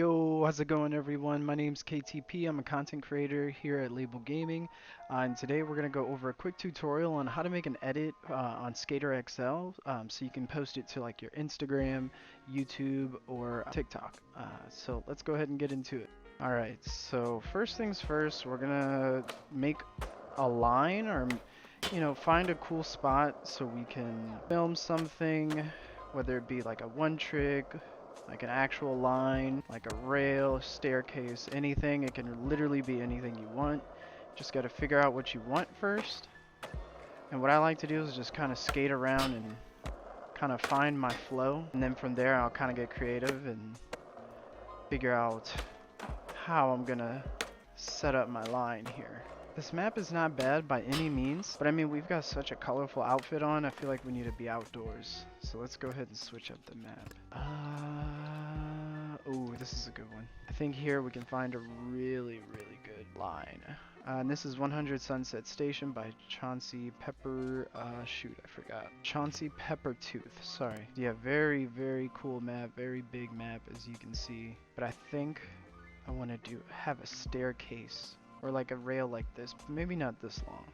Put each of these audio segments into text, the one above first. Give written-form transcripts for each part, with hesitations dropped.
Yo, how's it going everyone? My name's KTP. I'm a content creator here at Label Gaming. And today we're going to go over a quick tutorial on how to make an edit on Skater XL so you can post it to like your Instagram, YouTube, or TikTok. So let's go ahead and get into it. Alright, so first things first, we're going to make a line or find a cool spot so we can film something, whether it be like a one trick, like an actual line, like a rail, staircase, anything. It can literally be anything you want. Just got to figure out what you want first. And what I like to do is just kind of skate around and kind of find my flow. And then from there, I'll kind of get creative and figure out how I'm gonna set up my line here. This map is not bad by any means, but I mean, we've got such a colorful outfit on, I feel like we need to be outdoors. So let's go ahead and switch up the map. Oh, this is a good one. I think here we can find a really good line. And this is 100 Sunset Station by Chauncey Pepper, shoot, I forgot. Chauncey Peppertooth, sorry. Yeah, very cool map, very big map as you can see. But I think I want to have a staircase or like a rail like this, but maybe not this long.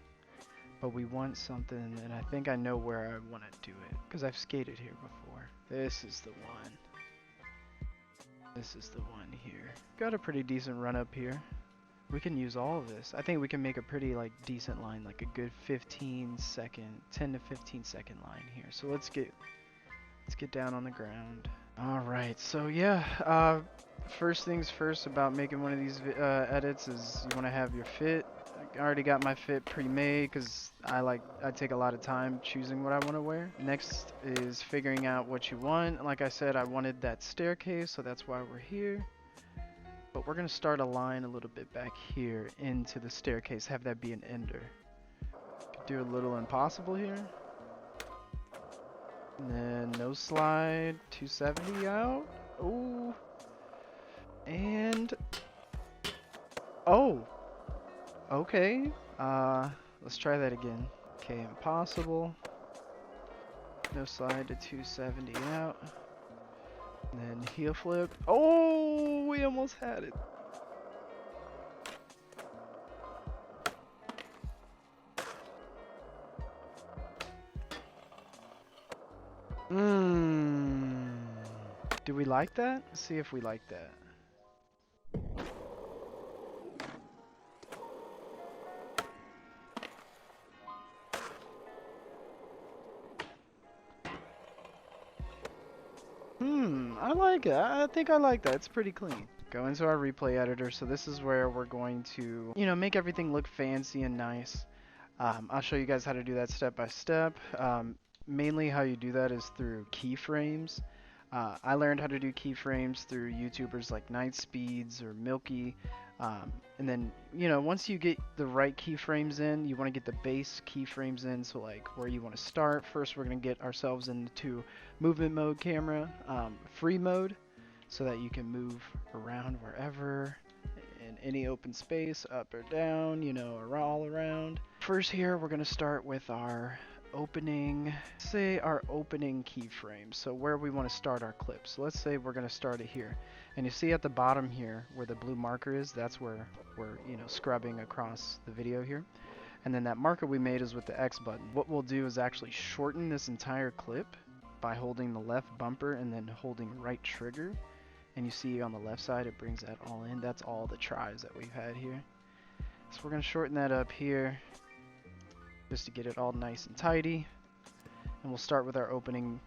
But we want something, and I think I know where I want to do it because I've skated here before. This is the one. This is the one here. Got a pretty decent run up here. We can use all of this. I think we can make a pretty like decent line, like a good 10 to 15 second line here. So let's get down on the ground. All right, so yeah, first things first about making one of these edits is you want to have your fit. I already got my fit pre-made because I take a lot of time choosing what I want to wear. Next is figuring out what you want. Like I said, I wanted that staircase, so that's why we're here. But we're gonna start a line a little bit back here into the staircase, have that be an ender. Could do a little impossible here. And then no slide, 270 out. Oh. And oh. Okay. Let's try that again. Okay, impossible. No slide to 270 out. And then heel flip. Oh, we almost had it. Do we like that? Let's see if we like that. I like it. I think I like that. It's pretty clean. Go into our replay editor. So this is where we're going to, make everything look fancy and nice. I'll show you guys how to do that step by step. Mainly how you do that is through keyframes. I learned how to do keyframes through YouTubers like Night Speeds or Milky. And then, once you get the right keyframes in, you want to get the base keyframes in. So like where you want to start. First, we're going to get ourselves into movement mode camera, free mode, so that you can move around wherever in any open space, up or down, or all around. First here, we're going to start with our opening keyframe. So where we want to start our clip. So let's say we're going to start it here. And you see at the bottom here where the blue marker is, that's where we're, scrubbing across the video here. And then that marker we made is with the X button. What we'll do is actually shorten this entire clip by holding the left bumper and then holding right trigger. And you see on the left side it brings that all in. That's all the tries that we've had here. So we're going to shorten that up here just to get it all nice and tidy. And we'll start with our opening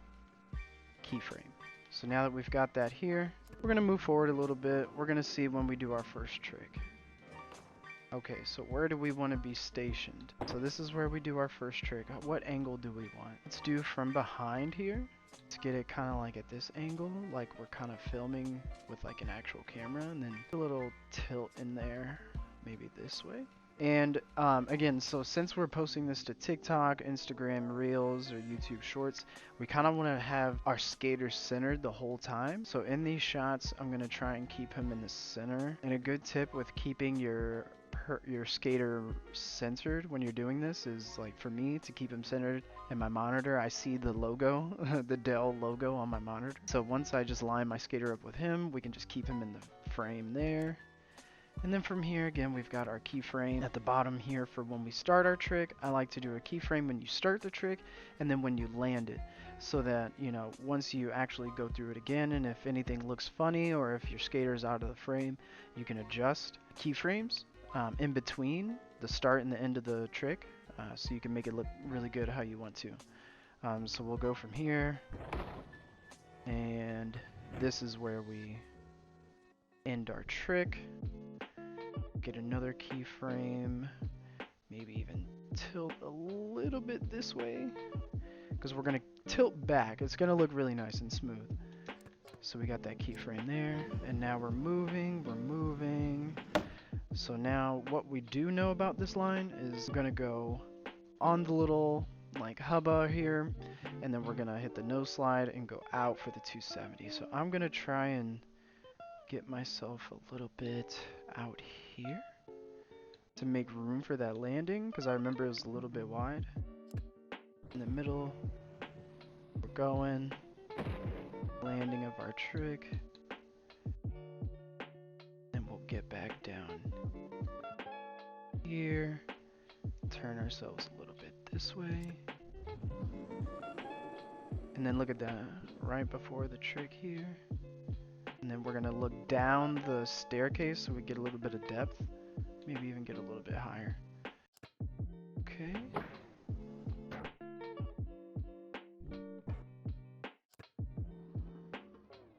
keyframe. So now that we've got that here, we're going to move forward a little bit. We're going to see when we do our first trick. Okay, so where do we want to be stationed? So this is where we do our first trick. What angle do we want? Let's do from behind here to get it kind of like at this angle, like we're kind of filming with like an actual camera, and then a little tilt in there, maybe this way. And again, so since we're posting this to TikTok, Instagram Reels, or YouTube Shorts, we kind of want to have our skater centered the whole time. So in these shots, I'm going to try and keep him in the center. And a good tip with keeping your your skater centered when you're doing this is, like, for me to keep him centered in my monitor, I see the logo, the Dell logo on my monitor. So once I just line my skater up with him, we can just keep him in the frame there. And then from here, again, we've got our keyframe at the bottom here for when we start our trick. I like to do a keyframe when you start the trick and then when you land it, so that, you know, once you actually go through it again, and if anything looks funny or if your skater's out of the frame, you can adjust keyframes in between the start and the end of the trick, so you can make it look really good how you want to. So we'll go from here, and this is where we end our trick. Get another keyframe, maybe even tilt a little bit this way, because we're going to tilt back. It's going to look really nice and smooth. So we got that keyframe there, and now we're moving. So now what we do know about this line is we're going to go on the little like hubba here, and then we're going to hit the nose slide and go out for the 270. So I'm going to try and get myself a little bit out here to make room for that landing, because I remember it was a little bit wide. In the middle, we're going, landing of our trick, and we'll get back down here, turn ourselves a little bit this way, and then look at that, right before the trick here. And then we're gonna look down the staircase so we get a little bit of depth, maybe even get a little bit higher. Okay.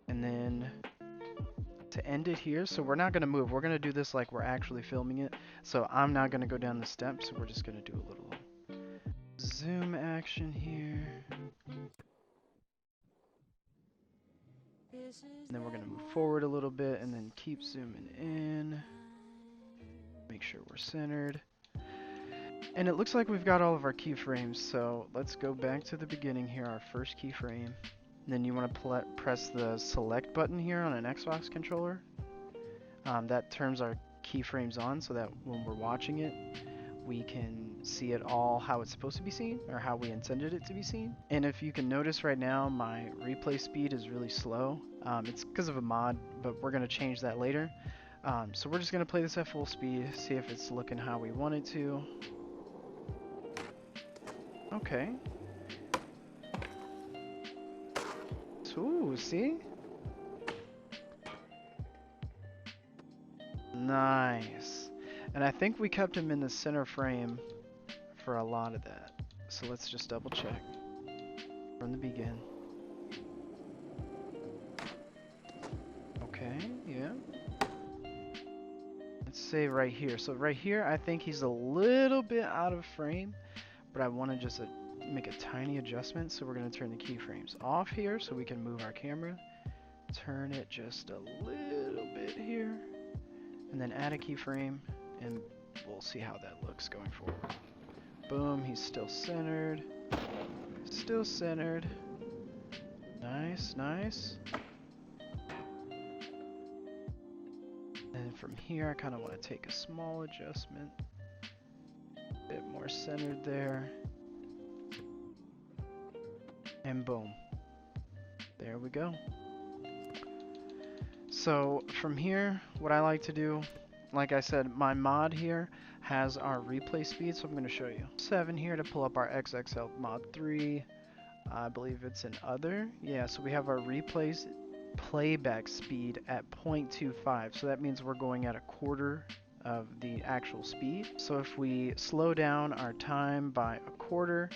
And then to end it here, so we're not gonna move, we're gonna do this like we're actually filming it. So I'm not gonna go down the steps, so we're just gonna do a little zoom action here. And then we're going to move forward a little bit and then keep zooming in. Make sure we're centered. And it looks like we've got all of our keyframes, so let's go back to the beginning here, our first keyframe. And then you want to press the select button here on an Xbox controller. That turns our keyframes on so that when we're watching it, we can see it all how it's supposed to be seen, or how we intended it to be seen. And if you can notice right now, my replay speed is really slow. It's because of a mod, but we're going to change that later. So we're just going to play this at full speed, see if it's looking how we want it to. Okay. Ooh, see? Nice. And I think we kept him in the center frame for a lot of that. So let's just double check from the begin. Okay, yeah. Let's say right here. So right here, I think he's a little bit out of frame, but I want to just make a tiny adjustment. So we're going to turn the keyframes off here so we can move our camera. Turn it just a little bit here, and then add a keyframe, and we'll see how that looks going forward. Boom, he's still centered. Still centered. Nice, nice. And from here, I kind of want to take a small adjustment. A bit more centered there. And boom. There we go. So from here, what I like to do, like I said, my mod here has our replay speed, so I'm going to show you. 7 here to pull up our XXL mod 3. I believe it's an other. Yeah, so we have our replays playback speed at 0.25. So that means we're going at a quarter of the actual speed. So if we slow down our time by a quarter,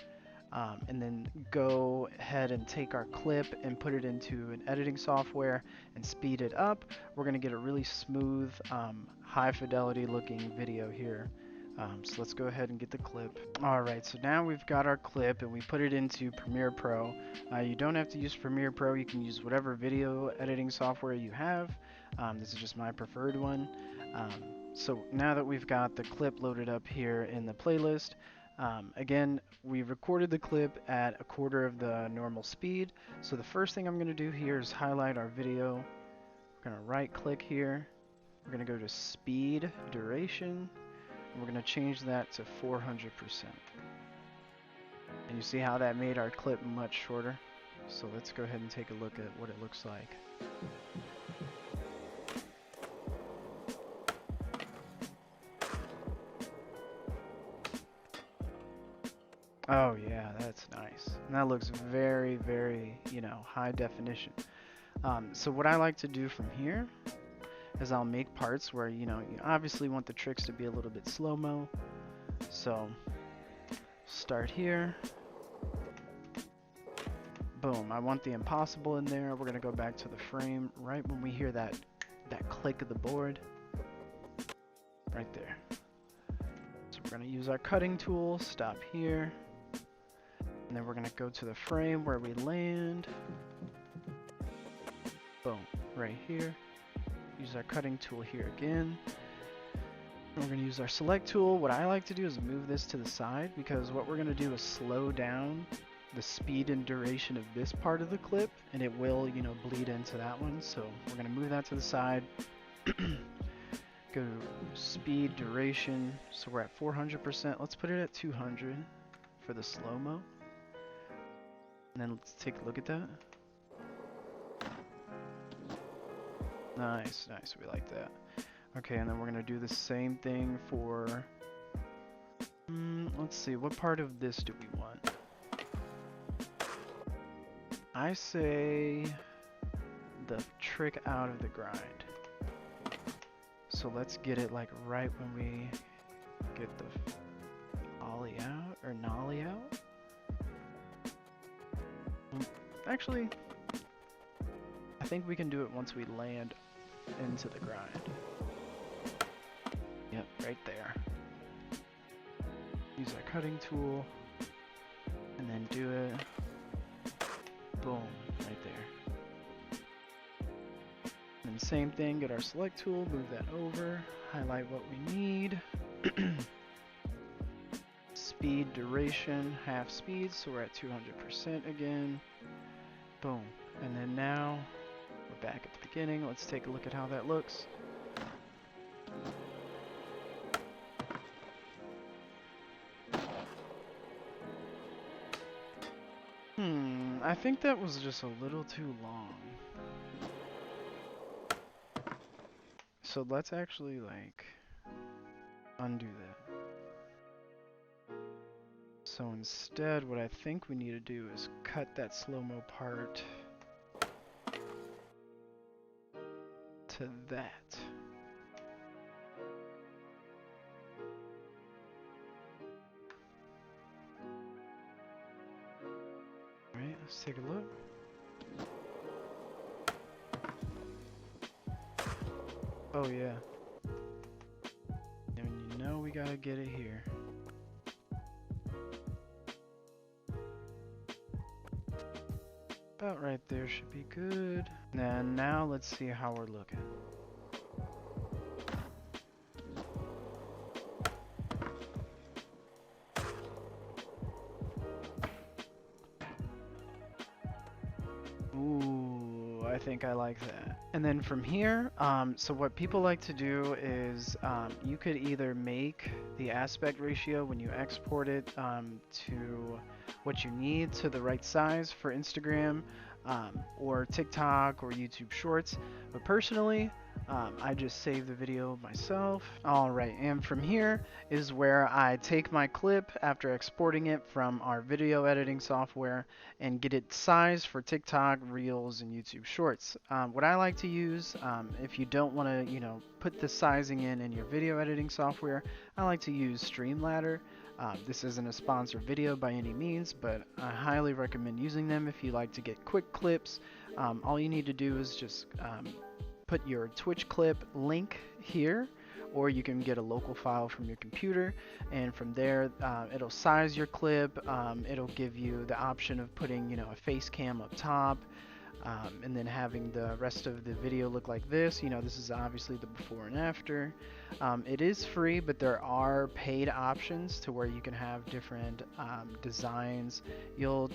and then go ahead and take our clip and put it into an editing software and speed it up, we're going to get a really smooth, high fidelity looking video here. So let's go ahead and get the clip. Alright, so now we've got our clip and we put it into Premiere Pro. You don't have to use Premiere Pro, you can use whatever video editing software you have. This is just my preferred one. So now that we've got the clip loaded up here in the playlist, again, we recorded the clip at a quarter of the normal speed. So the first thing I'm going to do here is highlight our video. We're going to right click here. We're going to go to speed duration. We're going to change that to 400%. And you see how that made our clip much shorter? So let's go ahead and take a look at what it looks like. Oh yeah, that's nice. And that looks very, very, you know, high definition. So what I like to do from here is I'll make parts where, you know, you obviously want the tricks to be a little bit slow-mo. So start here. Boom, I want the impossible in there. We're gonna go back to the frame right when we hear that click of the board. Right there. So we're gonna use our cutting tool, stop here. And then we're gonna go to the frame where we land. Boom, right here. Use our cutting tool here again. And we're gonna use our select tool. What I like to do is move this to the side because what we're gonna do is slow down the speed and duration of this part of the clip, and it will, you know, bleed into that one. So we're gonna move that to the side. Go speed, duration. So we're at 400%. Let's put it at 200 for the slow-mo. And then let's take a look at that. Nice, nice, we like that. Okay, and then we're gonna do the same thing for, let's see, what part of this do we want? I say the trick out of the grind. So let's get it like right when we get the ollie out, or nollie out. Actually, I think we can do it once we land into the grind. Yep, right there. Use our cutting tool, and then do it. Boom, right there. And same thing, get our select tool, move that over, highlight what we need. Speed, duration, half speed, so we're at 200% again. Boom. And then now, we're back at the beginning. Let's take a look at how that looks. I think that was just a little too long. So let's actually, like, undo that. So instead, what I think we need to do is cut that slow-mo part to that. Alright, let's take a look. Oh yeah. And you know we gotta get it here. About right there should be good. And now let's see how we're looking. Ooh, I think I like that. And then from here, so what people like to do is you could either make the aspect ratio when you export it to what you need to the right size for Instagram or TikTok or YouTube Shorts. But personally, I just save the video myself. Alright, and from here is where I take my clip after exporting it from our video editing software and get it sized for TikTok, Reels, and YouTube Shorts. What I like to use, if you don't want to, you know, put the sizing in your video editing software, I like to use Streamladder. This isn't a sponsored video by any means, but I highly recommend using them if you like to get quick clips. All you need to do is just put your Twitch clip link here, or you can get a local file from your computer, and from there it'll size your clip. It'll give you the option of putting, you know, a face cam up top. and then having the rest of the video look like this. You know, this is obviously the before and after. It is free, but there are paid options to where you can have different designs. You'll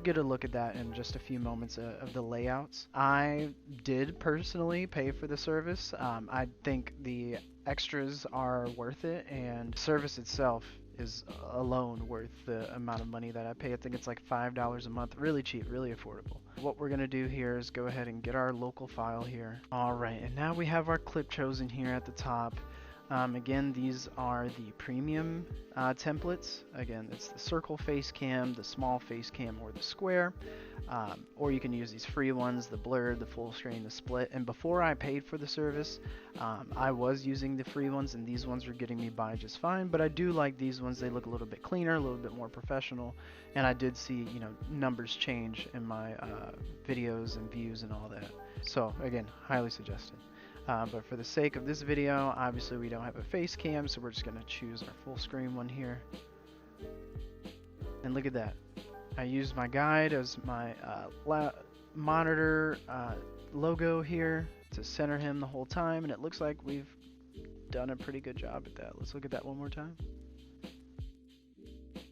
get a look at that in just a few moments of the layouts. I did personally pay for the service. I think the extras are worth it, and the service itself is alone worth the amount of money that I pay. I think it's like $5 a month. Really cheap, really affordable. What we're gonna do here is go ahead and get our local file here. Alright, and now we have our clip chosen here at the top. Again, these are the premium templates. Again, it's the circle face cam, the small face cam, or the square. Or you can use these free ones, the blurred, the full screen, the split. And before I paid for the service, I was using the free ones, and these ones were getting me by just fine. But I do like these ones. They look a little bit cleaner, a little bit more professional. And I did see, you know, numbers change in my videos and views and all that. So again, highly suggested. But for the sake of this video, obviously we don't have a face cam, so we're just going to choose our full screen one here. And look at that. I used my guide as my monitor logo here to center him the whole time, and it looks like we've done a pretty good job at that. Let's look at that one more time.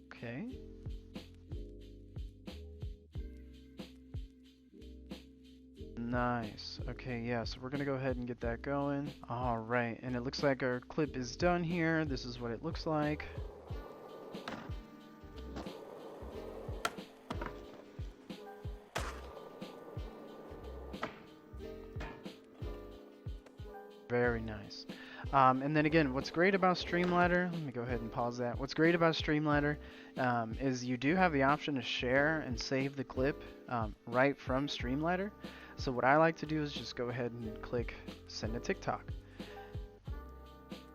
Okay. Nice. Okay, yeah, so we're gonna go ahead and get that going. Alright, and it looks like our clip is done here. This is what it looks like. Very nice. And then again, what's great about Streamladder, let me go ahead and pause that. What's great about Streamladder is you do have the option to share and save the clip right from Streamladder. So what I like to do is just go ahead and click send to TikTok.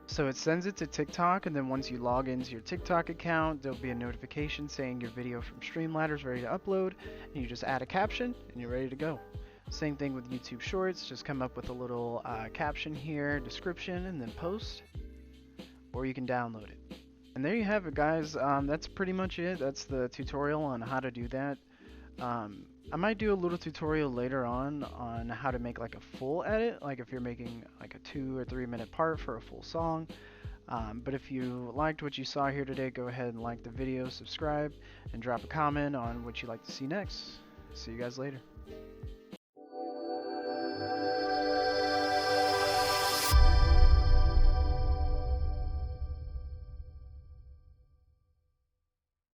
So it sends it to TikTok, and then once you log into your TikTok account, there'll be a notification saying your video from Streamladder is ready to upload, and you just add a caption and you're ready to go. Same thing with YouTube Shorts, just come up with a little caption here, description, and then post, or you can download it. And there you have it, guys. That's pretty much it. That's the tutorial on how to do that. I might do a little tutorial later on how to make like a full edit, like if you're making like a 2 or 3 minute part for a full song. But if you liked what you saw here today, go ahead and like the video, subscribe, and drop a comment on what you'd like to see next. See you guys later.